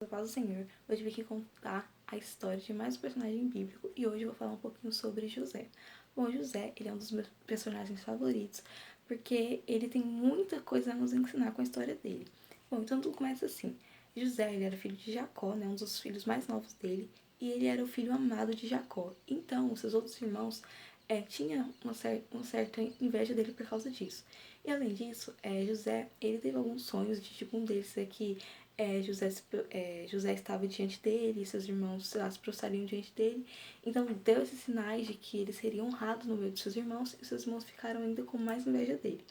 Paz do Senhor, hoje eu vim aqui contar a história de mais um personagem bíblico e hoje eu vou falar um pouquinho sobre José. Bom, José, ele é um dos meus personagens favoritos porque ele tem muita coisa a nos ensinar com a história dele. Bom, então tudo começa assim. José, ele era filho de Jacó, né, um dos filhos mais novos dele, e ele era o filho amado de Jacó. Então, os seus outros irmãos tinham uma certa inveja dele por causa disso. E além disso, José, ele teve alguns sonhos de tipo um deles é que José estava diante dele, e seus irmãos, sei lá, se prostrariam diante dele. Então deu esses sinais de que ele seria honrado no meio de seus irmãos, e seus irmãos ficaram ainda com mais inveja dele.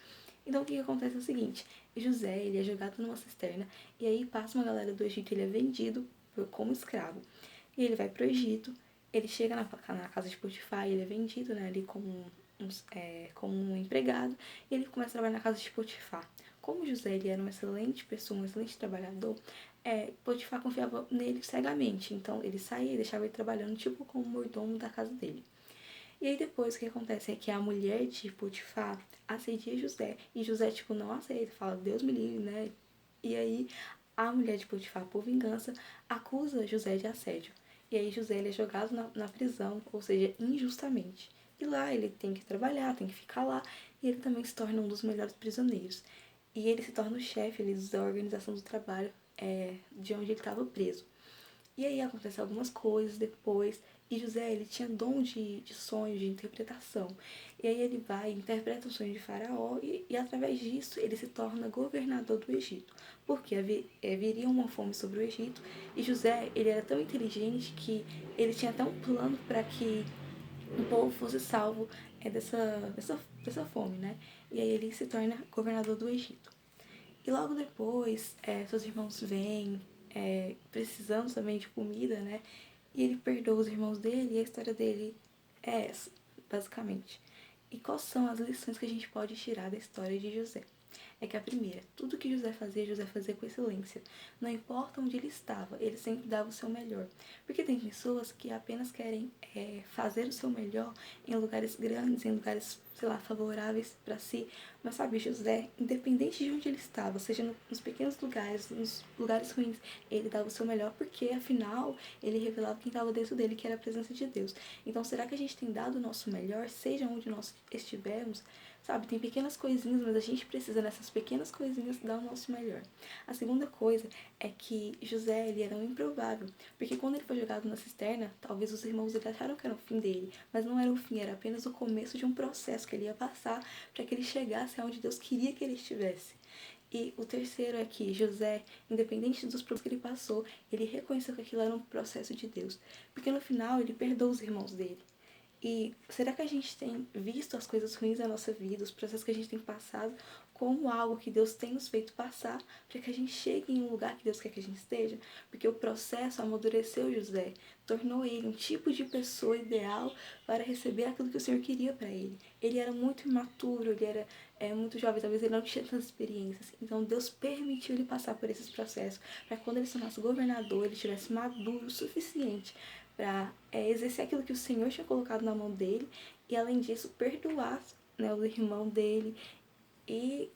Então o que acontece é o seguinte, José, ele é jogado numa cisterna, e aí passa uma galera do Egito, ele é vendido como escravo. E ele vai pro Egito, ele chega na casa de Potifar, ele é vendido, né, ali como um empregado, e ele começa a trabalhar na casa de Potifar. Como José ele era uma excelente pessoa, um excelente trabalhador, Potifar confiava nele cegamente. Então ele saía e deixava ele trabalhando tipo como mordomo da casa dele. E aí depois o que acontece é que a mulher de Potifar assedia José. E José tipo não aceita, fala Deus me livre, né? E aí a mulher de Potifar, por vingança, acusa José de assédio. E aí José ele é jogado na prisão, ou seja, injustamente. E lá ele tem que trabalhar, tem que ficar lá, e ele também se torna um dos melhores prisioneiros. E ele se torna o chefe da organização do trabalho de onde ele estava preso. E aí acontecem algumas coisas depois, e José ele tinha dom de sonho, de interpretação. E aí ele vai e interpreta o sonho de Faraó, e através disso ele se torna governador do Egito. Porque viria uma fome sobre o Egito, e José ele era tão inteligente que ele tinha até um plano para que o povo fosse salvo dessa fome, né? E aí ele se torna governador do Egito. E logo depois, seus irmãos vêm precisando também de comida, né? E ele perdoa os irmãos dele e a história dele é essa, basicamente. E quais são as lições que a gente pode tirar da história de José? É que a primeira, tudo que José fazia com excelência. Não importa onde ele estava, ele sempre dava o seu melhor. Porque tem pessoas que apenas querem fazer o seu melhor em lugares grandes, em lugares, sei lá, favoráveis para si. Mas sabe, José, independente de onde ele estava, seja nos pequenos lugares, nos lugares ruins, ele dava o seu melhor porque, afinal, ele revelava quem estava dentro dele, que era a presença de Deus. Então, será que a gente tem dado o nosso melhor, seja onde nós estivermos? Sabe, tem pequenas coisinhas, mas a gente precisa nessas pequenas coisinhas dar o nosso melhor. A segunda coisa é que José, ele era um improvável, porque quando ele foi jogado na cisterna, talvez os irmãos dele acharam que era o fim dele, mas não era o fim, era apenas o começo de um processo que ele ia passar para que ele chegasse aonde Deus queria que ele estivesse. E o terceiro é que José, independente dos problemas que ele passou, ele reconheceu que aquilo era um processo de Deus, porque no final ele perdoou os irmãos dele. E será que a gente tem visto as coisas ruins da nossa vida, os processos que a gente tem passado, como algo que Deus tem nos feito passar para que a gente chegue em um lugar que Deus quer que a gente esteja? Porque o processo amadureceu José, tornou ele um tipo de pessoa ideal para receber aquilo que o Senhor queria para ele. Ele era muito imaturo, ele era muito jovem, talvez ele não tinha tantas experiências. Então Deus permitiu ele passar por esses processos para que quando ele se tornasse governador, ele estivesse maduro o suficiente para exercer aquilo que o Senhor tinha colocado na mão dele e, além disso, perdoar, né, o irmão dele e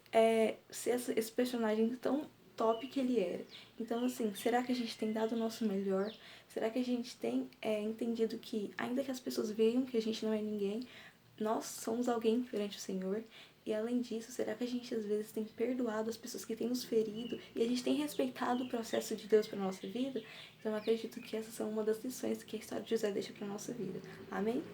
ser esse personagem tão top que ele era. Então, assim, será que a gente tem dado o nosso melhor? Será que a gente tem entendido que, ainda que as pessoas vejam que a gente não é ninguém, nós somos alguém perante o Senhor? E além disso, será que a gente às vezes tem perdoado as pessoas que têm nos ferido e a gente tem respeitado o processo de Deus para nossa vida? Então eu acredito que essas são uma das lições que a história de José deixa para nossa vida. Amém?